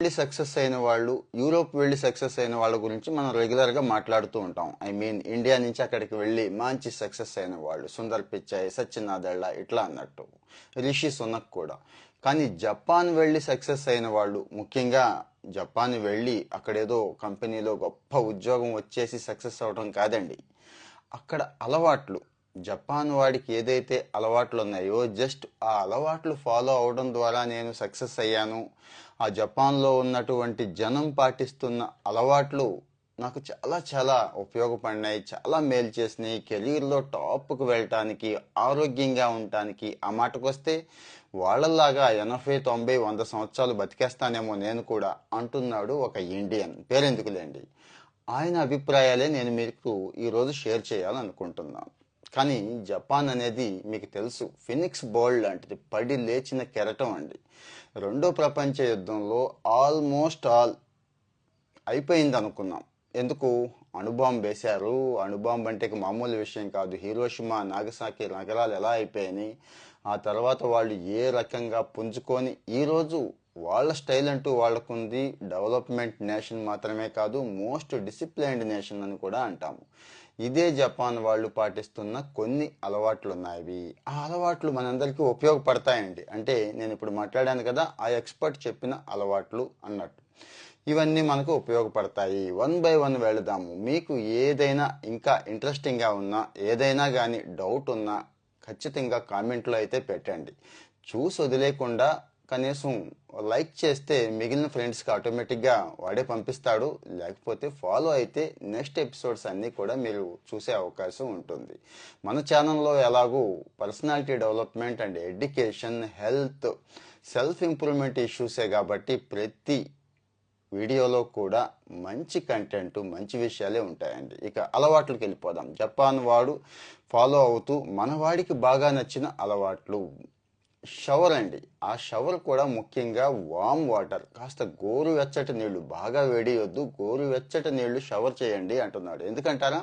వెళ్ళి సక్సెస్ అయిన వాళ్ళు, యూరోప్ వెళ్ళి సక్సెస్ అయిన వాళ్ళ గురించి మనం రెగ్యులర్గా మాట్లాడుతూ ఉంటాం. ఇండియా నుంచి అక్కడికి వెళ్ళి మంచి సక్సెస్ అయిన వాళ్ళు, సుందర్ పిచాయ్, సచిన్ నాదెళ్ల ఇట్లా అన్నట్టు, రిషి సునక్ కూడా. కానీ జపాన్ వెళ్ళి సక్సెస్ అయిన వాళ్ళు, ముఖ్యంగా జపాన్ వెళ్ళి అక్కడేదో కంపెనీలో గొప్ప ఉద్యోగం వచ్చేసి సక్సెస్ అవడం కాదండి. అక్కడ అలవాట్లు, జపాన్ వాడికి ఏదైతే అలవాట్లు ఉన్నాయో జస్ట్ ఆ అలవాట్లు ఫాలో అవడం ద్వారా నేను సక్సెస్ అయ్యాను, ఆ జపాన్లో ఉన్నటువంటి జనం పాటిస్తున్న అలవాట్లు నాకు చాలా చాలా ఉపయోగపడినాయి, చాలా మేలు చేసినాయి, కెరీర్లో టాప్కు వెళ్ళటానికి, ఆరోగ్యంగా ఉండటానికి. ఆ మాటకొస్తే వాళ్ళలాగా 80, 90, 100 సంవత్సరాలు బతికేస్తానేమో నేను కూడా అంటున్నాడు ఒక ఇండియన్. పేరెందుకులేండి, ఆయన అభిప్రాయాలే నేను మీకు ఈరోజు షేర్ చేయాలనుకుంటున్నాను. కానీ జపాన్ అనేది మీకు తెలుసు, ఫినిక్స్ బోల్డ్ లాంటిది, పడి లేచిన కెరటం అండి. రెండో ప్రపంచ యుద్ధంలో ఆల్మోస్ట్ ఆల్ అయిపోయింది అనుకున్నాం. ఎందుకు? అణుబాంబు వేశారు. అణుబాంబు అంటే మామూలు విషయం కాదు. హీరోషిమా, నాగసాకి నగరాలు ఎలా అయిపోయాయి, ఆ తర్వాత వాళ్ళు ఏ రకంగా పుంజుకొని ఈరోజు వాళ్ళ స్టైల్ అంటూ వాళ్ళకుంది. డెవలప్మెంట్ నేషన్ మాత్రమే కాదు, మోస్ట్ డిసిప్లైన్డ్ నేషన్ అని కూడా అంటాము. ఇదే జపాన్ వాళ్ళు పాటిస్తున్న కొన్ని అలవాట్లు ఉన్నాయి. ఆ అలవాట్లు మనందరికీ ఉపయోగపడతాయండి. అంటే నేను ఇప్పుడు మాట్లాడాను కదా, ఆ ఎక్స్పర్ట్ చెప్పిన అలవాట్లు అన్నట్టు ఇవన్నీ మనకు ఉపయోగపడతాయి. 1 by 1 వెళదాము. మీకు ఏదైనా ఇంకా ఇంట్రెస్టింగ్గా ఉన్నా, ఏదైనా కానీ డౌట్ ఉన్నా ఖచ్చితంగా కామెంట్లో అయితే పెట్టండి. చూసి వదిలేకుండా కనీసం లైక్ చేస్తే మిగిలిన ఫ్రెండ్స్కి ఆటోమేటిక్గా వాడే పంపిస్తాడు. లేకపోతే ఫాలో అయితే నెక్స్ట్ ఎపిసోడ్స్ అన్నీ కూడా మీరు చూసే అవకాశం ఉంటుంది. మన ఛానల్లో ఎలాగూ personality development and education, health, self improvement ఇష్యూసే కాబట్టి ప్రతి వీడియోలో కూడా మంచి కంటెంట్, మంచి విషయాలే ఉంటాయండి. ఇక అలవాట్లకు వెళ్ళిపోదాం. జపాన్ వాడు ఫాలో అవుతూ మనవాడికి బాగా నచ్చిన అలవాట్లు. షవర్ అండి. ఆ షవర్ కూడా ముఖ్యంగా వామ్ వాటర్, కాస్త గోరువెచ్చటి నీళ్లు, బాగా వేడియొద్దు, గోరువెచ్చటి నీళ్లు షవర్ చేయండి అంటున్నాడు. ఎందుకంటారా?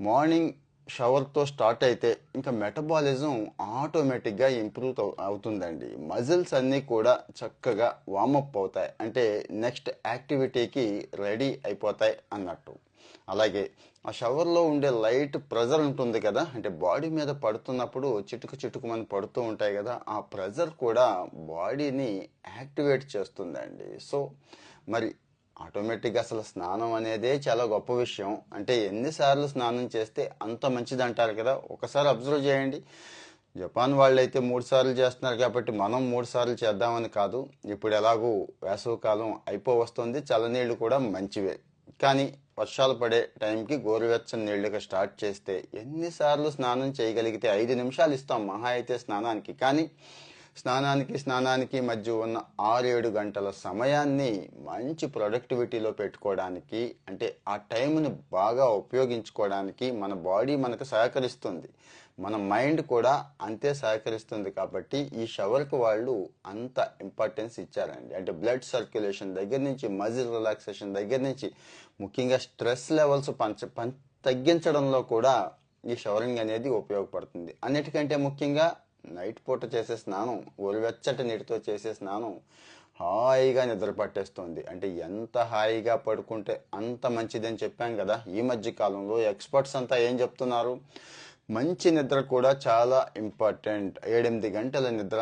మార్నింగ్ షవర్తో స్టార్ట్ అయితే ఇంకా మెటబాలిజం ఆటోమేటిక్గా ఇంప్రూవ్ అవుతుందండి. మజిల్స్ అన్నీ కూడా చక్కగా వార్మప్ అవుతాయి, అంటే నెక్స్ట్ యాక్టివిటీకి రెడీ అయిపోతాయి అన్నట్టు. అలాగే ఆ షవర్లో ఉండే లైట్ ప్రెజర్ ఉంటుంది కదా, అంటే బాడీ మీద పడుతున్నప్పుడు చిటుకు చిటుకుమని పడుతూ ఉంటాయి కదా, ఆ ప్రెజర్ కూడా బాడీని యాక్టివేట్ చేస్తుందండి. సో మరి ఆటోమేటిక్గా అసలు స్నానం అనేదే చాలా గొప్ప విషయం. అంటే ఎన్నిసార్లు స్నానం చేస్తే అంత మంచిది అంటారు కదా. ఒకసారి అబ్జర్వ్ చేయండి. జపాన్ వాళ్ళైతే 3 సార్లు చేస్తున్నారు కాబట్టి మనం 3 సార్లు చేద్దామని కాదు. ఇప్పుడు ఎలాగూ వేసవికాలం అయిపోవస్తుంది, చల్లనీళ్ళు కూడా మంచివే. కానీ వర్షాలు పడే టైంకి గోరువెచ్చని నీళ్ళకి స్టార్ట్ చేస్తే ఎన్నిసార్లు స్నానం చేయగలిగితే 5 నిమిషాలు ఇస్తాం మహా అయితే స్నానానికి. కానీ స్నానానికి మధ్య ఉన్న 6-7 గంటల సమయాన్ని మంచి ప్రొడక్టివిటీలో పెట్టుకోవడానికి, అంటే ఆ టైంని బాగా ఉపయోగించుకోవడానికి మన బాడీ మనకు సహకరిస్తుంది, మన మైండ్ కూడా అంతే సహకరిస్తుంది. కాబట్టి ఈ షవర్కి వాళ్ళు అంత ఇంపార్టెన్స్ ఇచ్చారండి. అంటే బ్లడ్ సర్క్యులేషన్ దగ్గర నుంచి, మజిల్ రిలాక్సేషన్ దగ్గర నుంచి, ముఖ్యంగా స్ట్రెస్ లెవెల్స్ తగ్గించడంలో కూడా ఈ షవరింగ్ అనేది ఉపయోగపడుతుంది. అన్నిటికంటే ముఖ్యంగా నైట్ పూట చేసే స్నానం, గోరువెచ్చటి నీటితో చేసే స్నానం హాయిగా నిద్ర పట్టేస్తుంది. అంటే ఎంత హాయిగా పడుకుంటే అంత మంచిదని చెప్పాం కదా. ఈ మధ్య కాలంలో ఎక్స్పర్ట్స్ అంతా ఏం చెప్తున్నారు? మంచి నిద్ర కూడా చాలా ఇంపార్టెంట్, 7-8 గంటల నిద్ర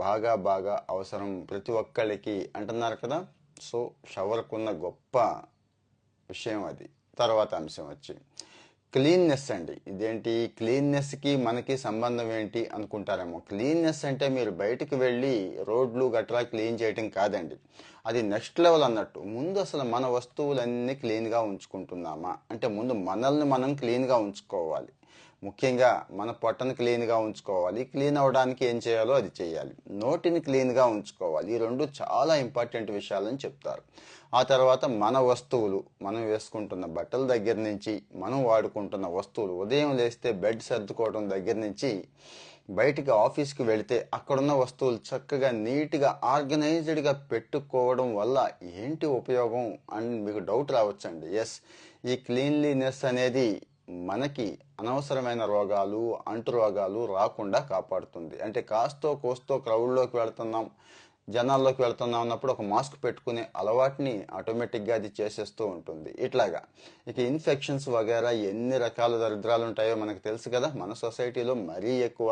బాగా బాగా అవసరం ప్రతి ఒక్కళ్ళకి అంటున్నారు కదా. సో షవర్కున్న గొప్ప విషయం అది. తర్వాత అంశం వచ్చి క్లీన్నెస్ అండి. ఇదేంటి క్లీన్నెస్కి మనకి సంబంధం ఏంటి అనుకుంటారేమో. క్లీన్నెస్ అంటే మీరు బయటికి వెళ్ళి రోడ్లు గట్రా క్లీన్ చేయటం కాదండి. అది నెక్స్ట్ లెవెల్ అన్నట్టు. ముందు అసలు మన వస్తువులన్నీ క్లీన్గా ఉంచుకుంటున్నామా అంటే ముందు మనల్ని మనం క్లీన్గా ఉంచుకోవాలి. ముఖ్యంగా మన పొట్టను క్లీన్గా ఉంచుకోవాలి. క్లీన్ అవ్వడానికి ఏం చేయాలో అది చేయాలి. నోటిని క్లీన్గా ఉంచుకోవాలి. ఈ రెండు చాలా ఇంపార్టెంట్ విషయాలని చెప్తారు. ఆ తర్వాత మన వస్తువులు, మనం వేసుకుంటున్న బట్టల దగ్గర నుంచి, మనం వాడుకుంటున్న వస్తువులు, ఉదయం లేస్తే బెడ్ సర్దుకోవడం దగ్గర నుంచి బయటికి ఆఫీస్కి వెళితే అక్కడున్న వస్తువులు చక్కగా నీట్గా ఆర్గనైజ్డ్గా పెట్టుకోవడం వల్ల ఏంటి ఉపయోగం అని మీకు డౌట్ రావచ్చండి. ఎస్, ఈ క్లీన్లీనెస్ అనేది మనకి అనవసరమైన రోగాలు, అంటు రోగాలు రాకుండా కాపాడుతుంది. అంటే కాస్తో కోస్తో క్రౌడ్లోకి వెళ్తున్నాం, జనాల్లోకి వెళ్తున్నాం అన్నప్పుడు ఒక మాస్క్ పెట్టుకునే అలవాటుని ఆటోమేటిక్గా అది చేసేస్తూ ఉంటుంది. ఇట్లాగా ఇక ఇన్ఫెక్షన్స్ వగేరా ఎన్ని రకాల దరిద్రాలు ఉంటాయో మనకు తెలుసు కదా. మన సొసైటీలో మరీ ఎక్కువ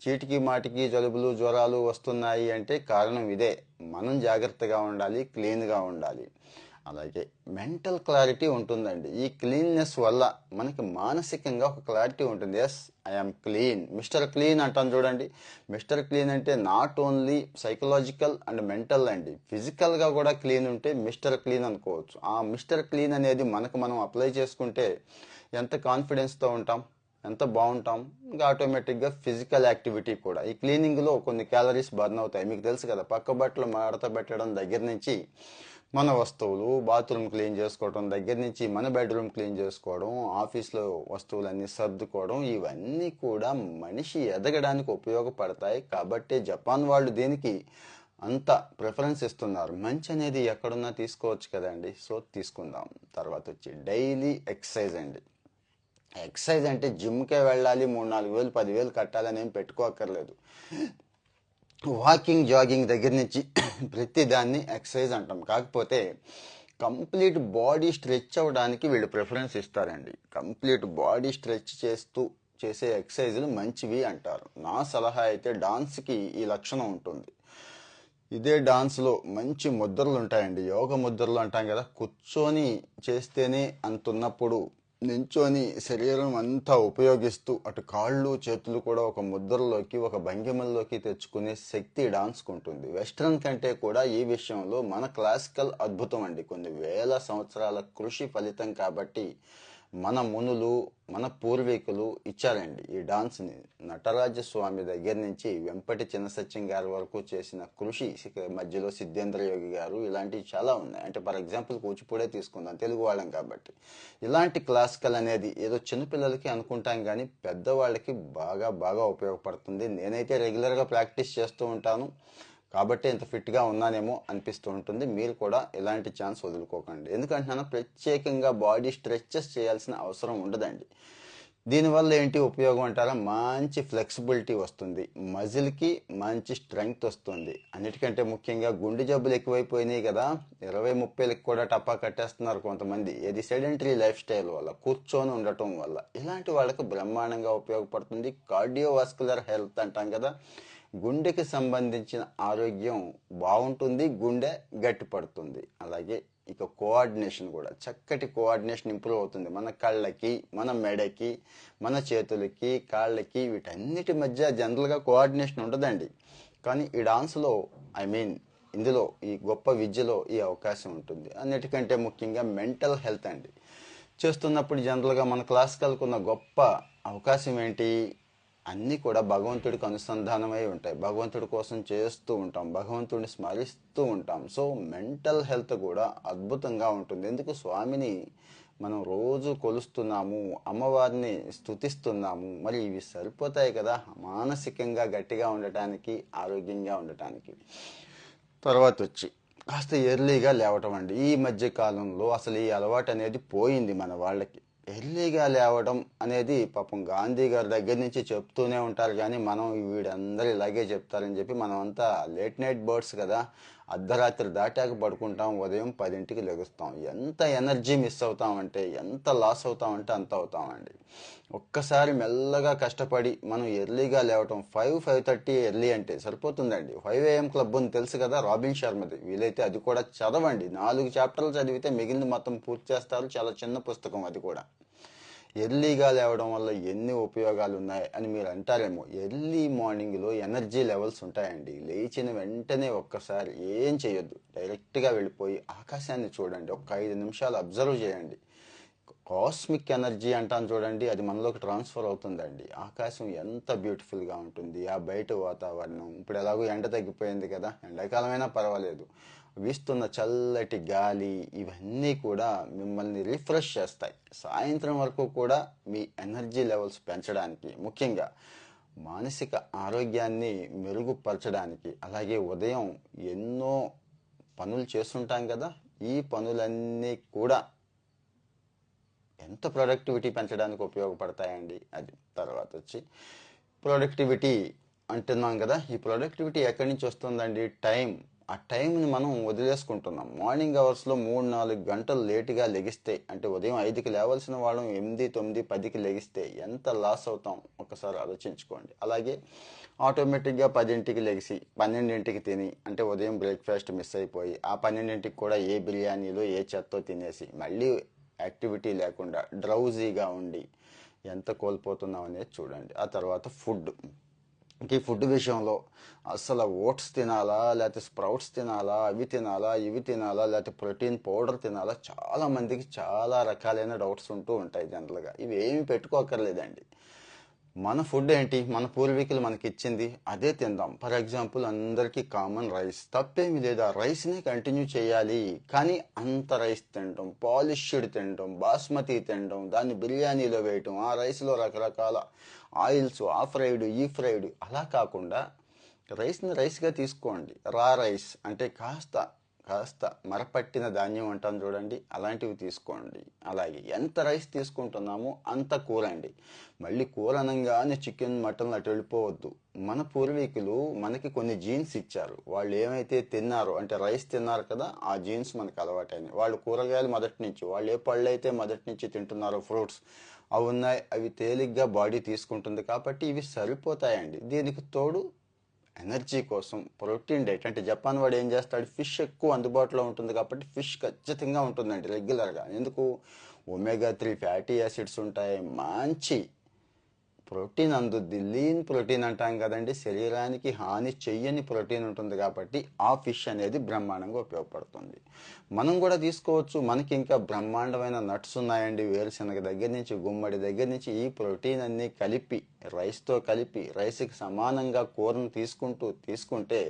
చీటికి మాటికి జలుబులు జ్వరాలు వస్తున్నాయి అంటే కారణం ఇదే. మనం జాగ్రత్తగా ఉండాలి, క్లీన్గా ఉండాలి. అలాగే మెంటల్ క్లారిటీ ఉంటుందండి. ఈ క్లీన్నెస్ వల్ల మనకి మానసికంగా ఒక క్లారిటీ ఉంటుంది. Yes, I'm clean, mister clean అంటాను చూడండి. మిస్టర్ క్లీన్ అంటే not only psychological and mental అండి, ఫిజికల్గా కూడా క్లీన్ ఉంటే మిస్టర్ క్లీన్ అనుకోవచ్చు. ఆ మిస్టర్ క్లీన్ అనేది మనకు మనం అప్లై చేసుకుంటే ఎంత కాన్ఫిడెన్స్తో ఉంటాం, ఎంత బాగుంటాం. ఇంకా ఆటోమేటిక్గా ఫిజికల్ యాక్టివిటీ కూడా ఈ క్లీనింగ్లో కొన్ని క్యాలరీస్ బర్న్ అవుతాయి. మీకు తెలుసు కదా, పక్క బట్టలు మడత పెట్టడం దగ్గర నుంచి మన వస్తువులు బాత్రూమ్ క్లీన్ చేసుకోవడం దగ్గర నుంచి మన బెడ్రూమ్ క్లీన్ చేసుకోవడం, ఆఫీస్లో వస్తువులన్నీ సర్దుకోవడం, ఇవన్నీ కూడా మనిషి ఎదగడానికి ఉపయోగపడతాయి. కాబట్టి జపాన్ వాళ్ళు దీనికి అంత ప్రిఫరెన్స్ ఇస్తున్నారు. మంచి అనేది ఎక్కడున్నా తీసుకోవచ్చు కదండి. సో తీసుకుందాం. తర్వాత వచ్చి డైలీ ఎక్సర్సైజ్ అండి. ఎక్సర్సైజ్ అంటే జిమ్కే వెళ్ళాలి, 3-4 వేలు 10,000 కట్టాలని ఏం పెట్టుకోక్కర్లేదు. వాకింగ్ జాగింగ్ దగ్గర నుంచి ప్రతి దాన్ని ఎక్సర్సైజ్ అంటాం. కాకపోతే కంప్లీట్ బాడీ స్ట్రెచ్ అవ్వడానికి వీళ్ళు ప్రిఫరెన్స్ ఇస్తారండి. కంప్లీట్ బాడీ స్ట్రెచ్ చేస్తూ చేసే ఎక్సర్సైజులు మంచివి అంటారు. నా సలహా అయితే డాన్స్కి ఈ లక్షణం ఉంటుంది. ఇదే డాన్స్లో మంచి ముద్రలు ఉంటాయండి, యోగ ముద్రలు అంటాం కదా. కూర్చొని చేస్తేనే అంతున్నప్పుడు నించొని శరీరం అంతా ఉపయోగిస్తూ అటు కాళ్ళు చేతులు కూడా ఒక ముద్రలోకి ఒక భంగిమల్లోకి తెచ్చుకునే శక్తి డాన్స్కు ఉంటుంది. వెస్ట్రన్ కంటే కూడా ఈ విషయంలో మన క్లాసికల్ అద్భుతం అండి. కొన్ని వేల సంవత్సరాల కృషి ఫలితం కాబట్టి మన మునులు మన పూర్వీకులు ఇచ్చారండి ఈ డాన్స్ని. నటరాజస్వామి దగ్గర నుంచి వెంపటి చిన్నసత్యం గారి వరకు చేసిన కృషి, మధ్యలో సిద్ధేంద్ర యోగి గారు, ఇలాంటివి చాలా ఉన్నాయి. అంటే ఫర్ ఎగ్జాంపుల్ కూచిపూడే తీసుకుందాం, తెలుగు వాళ్ళం కాబట్టి. ఇలాంటి క్లాసికల్ అనేది ఏదో చిన్నపిల్లలకి అనుకుంటాం కానీ పెద్దవాళ్ళకి బాగా బాగా ఉపయోగపడుతుంది. నేనైతే రెగ్యులర్గా ప్రాక్టీస్ చేస్తూ ఉంటాను కాబట్టి ఇంత ఫిట్గా ఉన్నానేమో అనిపిస్తూ ఉంటుంది. మీరు కూడా ఇలాంటి ఛాన్స్ వదులుకోకండి. ఎందుకంటే ప్రత్యేకంగా బాడీ స్ట్రెచెస్ చేయాల్సిన అవసరం ఉండదండి. దీనివల్ల ఏంటి ఉపయోగం అంటారా, మంచి ఫ్లెక్సిబిలిటీ వస్తుంది, మజిల్కి మంచి స్ట్రెంగ్త్ వస్తుంది. అన్నిటికంటే ముఖ్యంగా గుండె జబ్బులు ఎక్కువైపోయినాయి కదా, 20-30లకు కూడా టప్పా కట్టేస్తున్నారు కొంతమంది. ఇది సెడెంటరీ లైఫ్ స్టైల్ వల్ల, కూర్చొని ఉండటం వల్ల. ఇలాంటి వాళ్ళకి బ్రహ్మాండంగా ఉపయోగపడుతుంది. కార్డియోవాస్కులర్ హెల్త్ అంటాం కదా, గుండెకి సంబంధించిన ఆరోగ్యం బాగుంటుంది, గుండె గట్టిపడుతుంది. అలాగే ఇక కోఆర్డినేషన్ కూడా, చక్కటి కోఆర్డినేషన్ ఇంప్రూవ్ అవుతుంది. మన కళ్ళకి, మన మెడకి, మన చేతులకి, కాళ్ళకి, వీటన్నిటి మధ్య జనరల్గా కోఆర్డినేషన్ ఉండదండి. కానీ ఈ డాన్స్లో ఇందులో ఈ గొప్ప విద్యలో ఈ అవకాశం ఉంటుంది. అన్నిటికంటే ముఖ్యంగా మెంటల్ హెల్త్ అండి. చేస్తున్నప్పుడు జనరల్గా మన క్లాసికల్కు ఉన్న గొప్ప అవకాశం ఏంటి, అన్నీ కూడా భగవంతుడికి అనుసంధానమై ఉంటాయి. భగవంతుడి కోసం చేస్తూ ఉంటాం, భగవంతుడిని స్మరిస్తూ ఉంటాం. సో మెంటల్ హెల్త్ కూడా అద్భుతంగా ఉంటుంది. ఎందుకు, స్వామిని మనం రోజు కొలుస్తున్నాము, అమ్మవారిని స్తుతిస్తున్నాము. మరి ఇవి సరిపోతాయి కదా మానసికంగా గట్టిగా ఉండటానికి, ఆరోగ్యంగా ఉండటానికి. తర్వాత వచ్చి కాస్త ఎర్లీగా లేవటం అండి. ఈ మధ్య కాలంలో అసలు ఈ అలవాటు అనేది పోయింది మన వాళ్ళకి. ఎర్లీగా లేవడం అనేది పాపం గాంధీ గారి దగ్గర నుంచి చెప్తూనే ఉంటారు కానీ మనం వీడందరూ ఇలాగే చెప్తారని చెప్పి మనం అంతా లేట్ నైట్ బర్డ్స్ కదా. అర్ధరాత్రి దాటాక పడుకుంటాం, ఉదయం 10ంటికి లెగుస్తాం. ఎంత ఎనర్జీ మిస్ అవుతామంటే, ఎంత లాస్ అవుతామంటే అంత అవుతామండి. ఒక్కసారి మెల్లగా కష్టపడి మనం ఎర్లీగా లేవటం, 5-5:30 ఎర్లీ అంటే సరిపోతుందండి. 5 AM క్లబ్ అని తెలుసు కదా రాబిన్ శర్మది, వీలైతే అది కూడా చదవండి. 4 చాప్టర్లు చదివితే మిగిలిన మొత్తం పూర్తి చేస్తారు. చాలా చిన్న పుస్తకం అది కూడా. ఎర్లీగా లేవడం వల్ల ఎన్ని ఉపయోగాలు ఉన్నాయి అని మీరు అంటారేమో. ఎర్లీ మార్నింగ్లో ఎనర్జీ లెవెల్స్ ఉంటాయండి. లేచిన వెంటనే ఒక్కసారి ఏం చేయొద్దు, డైరెక్ట్గా వెళ్ళిపోయి ఆకాశాన్ని చూడండి. ఒక 5 నిమిషాలు అబ్జర్వ్ చేయండి. కాస్మిక్ ఎనర్జీ అంటాను చూడండి, అది మనలోకి ట్రాన్స్ఫర్ అవుతుందండి. ఆకాశం ఎంత బ్యూటిఫుల్గా ఉంటుంది, ఆ బయట వాతావరణం. ఇప్పుడు ఎలాగో ఎండ తగ్గిపోయింది కదా, ఎండాకాలమైనా పర్వాలేదు, వీస్తున్న చల్లటి గాలి, ఇవన్నీ కూడా మిమ్మల్ని రిఫ్రెష్ చేస్తాయి. సాయంత్రం వరకు కూడా మీ ఎనర్జీ లెవెల్స్ పెంచడానికి, ముఖ్యంగా మానసిక ఆరోగ్యాన్ని మెరుగుపరచడానికి. అలాగే ఉదయం ఎన్నో పనులు చేస్తుంటాం కదా, ఈ పనులన్నీ కూడా ఎంత ప్రొడక్టివిటీ పెంచడానికి ఉపయోగపడతాయండి. అది తర్వాత వచ్చి ప్రొడక్టివిటీ అంటున్నాం కదా, ఈ ప్రొడక్టివిటీ ఎక్కడి నుంచి వస్తుందండి? టైం. ఆ టైంని మనం వదిలేసుకుంటున్నాం. మార్నింగ్ అవర్స్లో 3-4 గంటలు లేటుగా లెగిస్తే, అంటే ఉదయం 5కి లేవాల్సిన వాళ్ళం 8, 9, 10కి లెగిస్తే ఎంత లాస్ అవుతాం ఒకసారి ఆలోచించుకోండి. అలాగే ఆటోమేటిక్గా 10ంటికి లెగిసి 12ంటికి తిని, అంటే ఉదయం బ్రేక్ఫాస్ట్ మిస్ అయిపోయి ఆ 12ంటికి కూడా ఏ బిర్యానీలో ఏ చెత్తో తినేసి మళ్ళీ యాక్టివిటీ లేకుండా డ్రౌజీగా ఉండి ఎంత కోల్పోతున్నాం అనేది చూడండి. ఆ తర్వాత ఫుడ్. ఇంక ఈ ఫుడ్ విషయంలో అసలు ఓట్స్ తినాలా, లేకపోతే స్ప్రౌట్స్ తినాలా, అవి తినాలా, ఇవి తినాలా, లేకపోతే ప్రోటీన్ పౌడర్ తినాలా, చాలా మందికి చాలా రకాలైన డౌట్స్ ఉంటూ ఉంటాయి. జనరల్గా ఇవి ఏమి పెట్టుకోకర్లేదండి. మన ఫుడ్ ఏంటి, మన పూర్వీకులు మనకి ఇచ్చింది అదే తిందాం. ఫర్ ఎగ్జాంపుల్ అందరికీ కామన్ రైస్, తప్పేమి లేదు, ఆ రైస్నే కంటిన్యూ చేయాలి. కానీ అంత రైస్ తినడం, పాలిష్డ్ తినడం, బాస్మతి తినడం, దాన్ని బిర్యానీలో వేయటం, ఆ రైస్లో రకరకాల ఆయిల్స్, ఆ ఫ్రైడ్ ఈ ఫ్రైడ్, అలా కాకుండా రైస్ని రైస్గా తీసుకోండి. రా రైస్ అంటే కాస్త కాస్త మరపట్టిన ధాన్యం అంటాం చూడండి, అలాంటివి తీసుకోండి. అలాగే ఎంత రైస్ తీసుకుంటున్నామో అంత కూర అండి. మళ్ళీ కూర అనగానే చికెన్, మటన్ అటు వెళ్ళిపోవద్దు. మన పూర్వీకులు మనకి కొన్ని జీన్స్ ఇచ్చారు. వాళ్ళు ఏమైతే తిన్నారో, అంటే రైస్ తిన్నారు కదా, ఆ జీన్స్ మనకు అలవాటైనవి. వాళ్ళు కూరగాయలు మొదటి నుంచి, వాళ్ళు ఏ పళ్ళు అయితే మొదటి నుంచి తింటున్నారో, ఫ్రూట్స్ అవి ఉన్నాయి, అవి తేలిగ్గా బాడీ తీసుకుంటుంది కాబట్టి ఇవి సరిపోతాయండి. దీనికి తోడు ఎనర్జీ కోసం ప్రోటీన్ డైట్, అంటే జపాన్ వాడు ఏం చేస్తాడు, ఫిష్ ఎక్కువ అందుబాటులో ఉంటుంది కాబట్టి ఫిష్ ఖచ్చితంగా ఉంటుందండి రెగ్యులర్గా. ఎందుకు? ఒమేగా 3 ఫ్యాటీ యాసిడ్స్ ఉంటాయి, మంచి ప్రోటీన్ అందుద్ది. లీన్ ప్రోటీన్ అంటాం కదండి, శరీరానికి హాని చెయ్యని ప్రోటీన్ ఉంటుంది కాబట్టి ఆ ఫిష్ అనేది బ్రహ్మాండంగా ఉపయోగపడుతుంది. మనం కూడా తీసుకోవచ్చు. మనకి ఇంకా బ్రహ్మాండమైన నట్స్ ఉన్నాయండి, వేరుశనగ దగ్గర నుంచి, గుమ్మడి దగ్గర నుంచి. ఈ ప్రోటీన్ అన్నీ కలిపి రైస్తో కలిపి రైస్కి సమానంగా కూరను తీసుకుంటే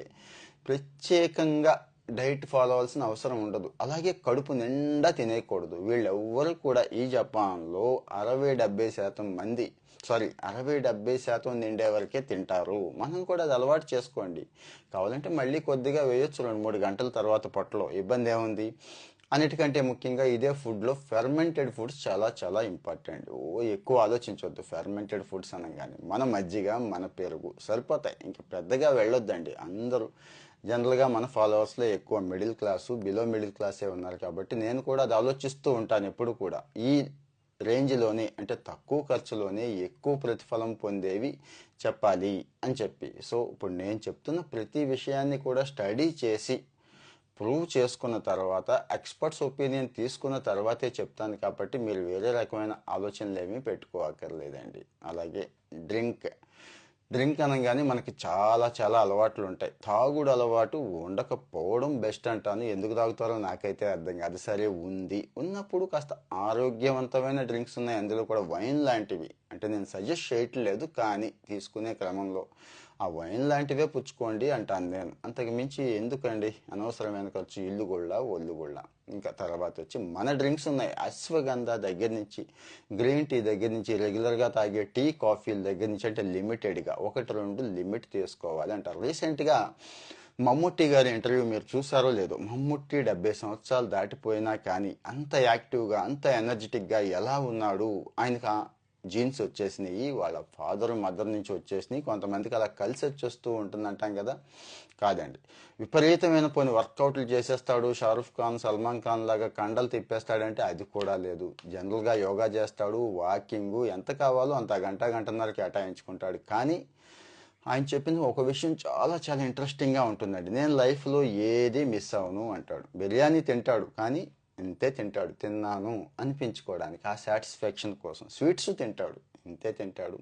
ప్రత్యేకంగా డైట్ ఫాలో అవ్వాల్సిన అవసరం ఉండదు. అలాగే కడుపు నిండా తినేయకూడదు. వీళ్ళెవ్వరు కూడా ఈ జపాన్లో 60-70% మంది, 60-70% నిండే వరకే తింటారు. మనం కూడా అది అలవాటు చేసుకోండి. కావాలంటే మళ్ళీ కొద్దిగా వేయొచ్చు 2-3 గంటల తర్వాత పొట్టలో, ఇబ్బంది ఏముంది? అన్నిటికంటే ముఖ్యంగా ఇదే ఫుడ్లో ఫెర్మెంటెడ్ ఫుడ్స్ చాలా చాలా ఇంపార్టెంట్. ఎక్కువ ఆలోచించవద్దు. ఫెర్మెంటెడ్ ఫుడ్స్ అనగానే మన మజ్జిగ, మన పెరుగు సరిపోతాయి. ఇంక పెద్దగా వెళ్ళొద్దండి. అందరూ జనరల్గా మన ఫాలోవర్స్లో ఎక్కువ మిడిల్ క్లాసు, బిలో మిడిల్ క్లాసే ఉన్నారు కాబట్టి నేను కూడా అది ఆలోచిస్తూ ఉంటాను ఎప్పుడు కూడా. ఈ రేంజ్లోనే, అంటే తక్కువ ఖర్చులోనే ఎక్కువ ప్రతిఫలం పొందేవి చెప్పాలి అని చెప్పి. సో ఇప్పుడు నేను చెప్తున్న ప్రతి విషయాన్ని కూడా స్టడీ చేసి ప్రూవ్ చేసుకున్న తర్వాత, ఎక్స్పర్ట్స్ ఒపీనియన్ తీసుకున్న తర్వాతే చెప్తాను కాబట్టి మీరు వేరే రకమైన ఆలోచనలు ఏమీ పెట్టుకోవక్కర్లేదండి. అలాగే డ్రింక్ అనగానే మనకి చాలా చాలా అలవాట్లు ఉంటాయి. తాగుడు అలవాటు ఉండకపోవడం బెస్ట్ అంటాను. ఎందుకు తాగుతారో నాకైతే అర్థం కాదు. సరే, ఉన్నప్పుడు కాస్త ఆరోగ్యవంతమైన డ్రింక్స్ ఉన్నాయి, అందులో కూడా వైన్ లాంటివి. అంటే నేను సజెస్ట్ చేయట్లేదు, కానీ తీసుకునే క్రమంలో ఆ వైన్ లాంటివే పుచ్చుకోండి అంటాను నేను. అంతకు మించి ఎందుకండి అనవసరమైన ఖర్చు, ఇల్లు గుళ్ళ ఒళ్ళు గుళ్ళ. ఇంకా తర్వాత వచ్చి మన డ్రింక్స్ ఉన్నాయి. అశ్వగంధ దగ్గర నుంచి, గ్రీన్ టీ దగ్గర నుంచి, రెగ్యులర్గా తాగే టీ, కాఫీల దగ్గర నుంచి, అంటే లిమిటెడ్గా 1-2 లిమిట్ తీసుకోవాలి అంటారు. రీసెంట్గా మమ్ముట్టి గారి ఇంటర్వ్యూ మీరు చూసారో లేదో. మమ్ముట్టి 70 సంవత్సరాలు దాటిపోయినా కానీ అంత యాక్టివ్గా, అంత ఎనర్జెటిక్గా ఎలా ఉన్నాడు? ఆయనకు జీన్స్ వచ్చేసినాయి, వాళ్ళ ఫాదర్ మదర్ నుంచి వచ్చేసినాయి. కొంతమందికి అలా కలిసి వచ్చేస్తూ ఉంటుందంటాం కదా, కాదండి. విపరీతమైన వర్కౌట్లు చేసేస్తాడు, షారుఖ్ ఖాన్, సల్మాన్ ఖాన్ లాగా కండలు తిప్పేస్తాడంటే అది కూడా లేదు. జనరల్గా యోగా చేస్తాడు, వాకింగ్, ఎంత కావాలో అంత గంటన్నర కేటాయించుకుంటాడు. కానీ ఆయన చెప్పింది ఒక విషయం చాలా చాలా ఇంట్రెస్టింగ్గా ఉంటుందండి. నేను లైఫ్లో ఏది మిస్ అవను అంటాడు. బిర్యానీ తింటాడు, కానీ ఇంతే తింటాడు, తిన్నాను అనిపించుకోవడానికి, ఆ సాటిస్ఫాక్షన్ కోసం. స్వీట్స్ తింటాడు, ఇంతే తింటాడు.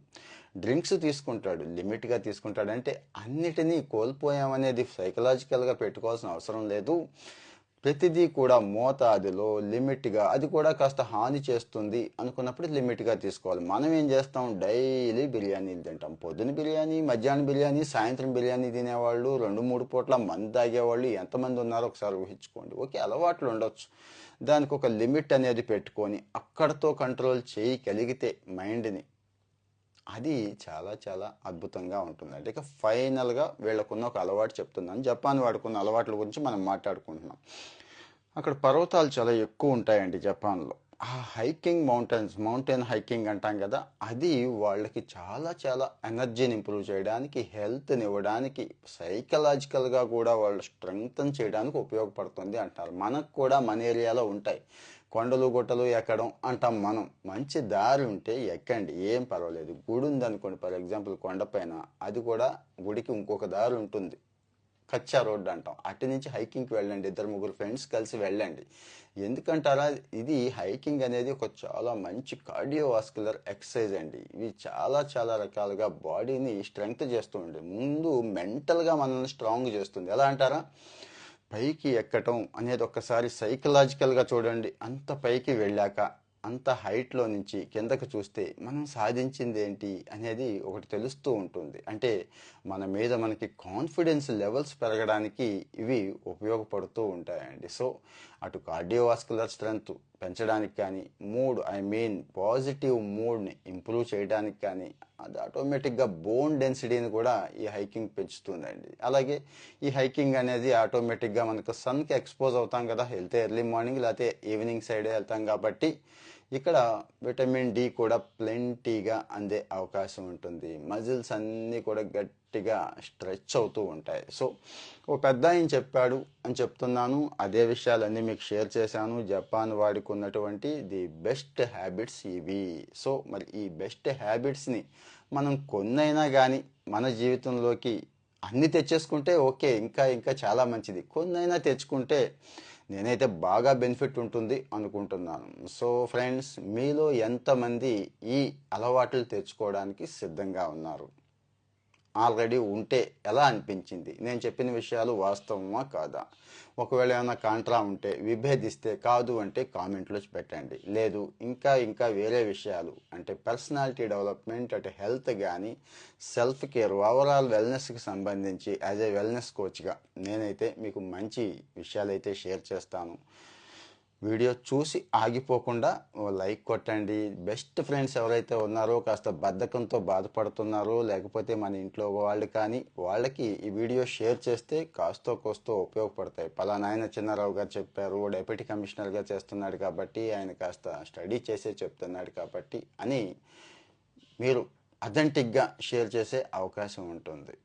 డ్రింక్స్ తీసుకుంటాడు, లిమిట్గా తీసుకుంటాడు. అంటే అన్నిటినీ కోల్పోయామనేది సైకలాజికల్గా పెట్టుకోవాల్సిన అవసరం లేదు. ప్రతిదీ కూడా మోతాదులో, లిమిట్గా, అది కూడా కాస్త హాని చేస్తుంది అనుకున్నప్పుడు లిమిట్గా తీసుకోవాలి. మనం ఏం చేస్తాం, డైలీ బిర్యానీలు తింటాం. పొద్దున బిర్యానీ, మధ్యాహ్నం బిర్యానీ, సాయంత్రం బిర్యానీ తినేవాళ్ళు, 2-3 పూట్ల మందు తాగేవాళ్ళు ఎంతమంది ఉన్నారో ఒకసారి ఊహించుకోండి. ఓకే, అలవాట్లు ఉండొచ్చు, దానికి ఒక లిమిట్ అనేది పెట్టుకొని అక్కడతో కంట్రోల్ చేయగలిగితే మైండ్ని, అది చాలా చాలా అద్భుతంగా ఉంటుందండి. ఇక ఫైనల్గా వీళ్ళకున్న ఒక అలవాటు చెప్తున్నాను. జపాన్ వాడుకున్న అలవాట్ల గురించి మనం మాట్లాడుకుంటున్నాం. అక్కడ పర్వతాలు చాలా ఎక్కువ ఉంటాయండి జపాన్లో. ఆ హైకింగ్ మౌంటైన్ హైకింగ్ అంటాం కదా, అది వాళ్ళకి చాలా చాలా ఎనర్జీని ఇంప్రూవ్ చేయడానికి, హెల్త్ని ఇవ్వడానికి, సైకలాజికల్గా కూడా వాళ్ళు స్ట్రెంగ్తన్ చేయడానికి ఉపయోగపడుతుంది అంటారు. మనకు కూడా మన ఏరియాలో ఉంటాయి కొండలు గుట్టలు ఎక్కడం అంటాం మనం. మంచి దారి ఉంటే ఎక్కండి, ఏం పర్వాలేదు. గుడి ఉందనుకోండి ఫర్ ఎగ్జాంపుల్ కొండపైన, అది కూడా గుడికి ఇంకొక దారి ఉంటుంది, కచ్చా రోడ్ అంటాం. అటు నుంచి హైకింగ్కి వెళ్ళండి, ఇద్దరు ముగ్గురు ఫ్రెండ్స్ కలిసి వెళ్ళండి. ఎందుకంటారా, ఇది హైకింగ్ అనేది ఒక చాలా మంచి కార్డియోవాస్కులర్ ఎక్సర్సైజ్ అండి. ఇవి చాలా చాలా రకాలుగా బాడీని స్ట్రెంగ్త్ చేస్తూ ఉంటుంది. ముందు మెంటల్గా మనల్ని స్ట్రాంగ్ చేస్తుంది. ఎలా అంటారా, పైకి ఎక్కటం అనేది ఒక్కసారి సైకలాజికల్గా చూడండి. అంత పైకి వెళ్ళాక, అంత హైట్లో నుంచి కిందకు చూస్తే మనం సాధించింది ఏంటి అనేది ఒకటి తెలుస్తూ ఉంటుంది. అంటే మన మీద మనకి కాన్ఫిడెన్స్ లెవెల్స్ పెరగడానికి ఇవి ఉపయోగపడుతూ ఉంటాయండి. సో అటు కార్డియోవాస్కులర్ స్ట్రెంగ్త్ పెంచడానికి కానీ, పాజిటివ్ మూడ్ని ఇంప్రూవ్ చేయడానికి కానీ, అది ఆటోమేటిక్గా బోన్ డెన్సిటీని కూడా ఈ హైకింగ్ పెంచుతుందండి. అలాగే ఈ హైకింగ్ అనేది ఆటోమేటిక్గా మనకు సన్కి ఎక్స్పోజ్ అవుతాం కదా, వెళ్తే ఎర్లీ మార్నింగ్ లేకపోతే ఈవినింగ్ సైడే వెళ్తాం కాబట్టి ఇక్కడ విటమిన్ డి కూడా ప్లెంటీగా అందే అవకాశం ఉంటుంది. మజిల్స్ అన్నీ కూడా గట్టిగా స్ట్రెచ్ అవుతూ ఉంటాయి. సో ఓ పెద్ద ఆయన చెప్పాడు అని చెప్తున్నాను, అదే విషయాలన్నీ మీకు షేర్ చేశాను. జపాన్ వాడికి ఉన్నటువంటి ది బెస్ట్ హ్యాబిట్స్ ఇవి. సో మరి ఈ బెస్ట్ హ్యాబిట్స్ని మనం కొన్నైనా కానీ మన జీవితంలోకి అన్నీ తెచ్చేసుకుంటే ఓకే, ఇంకా ఇంకా చాలా మంచిది. కొన్నైనా తెచ్చుకుంటే నేనైతే బాగా బెనిఫిట్ ఉంటుంది అనుకుంటున్నాను. సో ఫ్రెండ్స్, మీలో ఎంతమంది ఈ అలవాట్లు తెచ్చుకోవడానికి సిద్ధంగా ఉన్నారు? ఆల్రెడీ ఉంటే ఎలా అనిపించింది? నేను చెప్పిన విషయాలు వాస్తవమా కాదా? ఒకవేళ ఏమైనా కాంట్రా ఉంటే, విభేదిస్తే, కాదు అంటే కామెంట్లో పెట్టండి. లేదు ఇంకా ఇంకా వేరే విషయాలు అంటే పర్సనాలిటీ డెవలప్మెంట్, అటు హెల్త్ కానీ, సెల్ఫ్ కేర్, ఓవరాల్ వెల్నెస్కి సంబంధించి యాజ్ ఏ వెల్నెస్ కోచ్గా నేనైతే మీకు మంచి విషయాలు అయితే షేర్ చేస్తాను. వీడియో చూసి ఆగిపోకుండా లైక్ కొట్టండి. బెస్ట్ ఫ్రెండ్స్ ఎవరైతే ఉన్నారో, కాస్త బద్ధకంతో బాధపడుతున్నారో, లేకపోతే మన ఇంట్లో వాళ్ళు కానీ, వాళ్ళకి ఈ వీడియో షేర్ చేస్తే కాస్తో కోస్తో ఉపయోగపడతాయి. పలానా ఆయన చిన్నారావు గారు చెప్పారు, డెప్యూటీ కమిషనర్గా చేస్తున్నాడు కాబట్టి, ఆయన కాస్త స్టడీ చేసే చెప్తున్నాడు కాబట్టి అని మీరు అథెంటిక్గా షేర్ చేసే అవకాశం ఉంటుంది.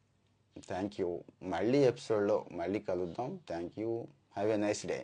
Thank you. మళ్ళీ ఎపిసోడ్లో మళ్ళీ కలుద్దాం. Thank you. Have a nice day.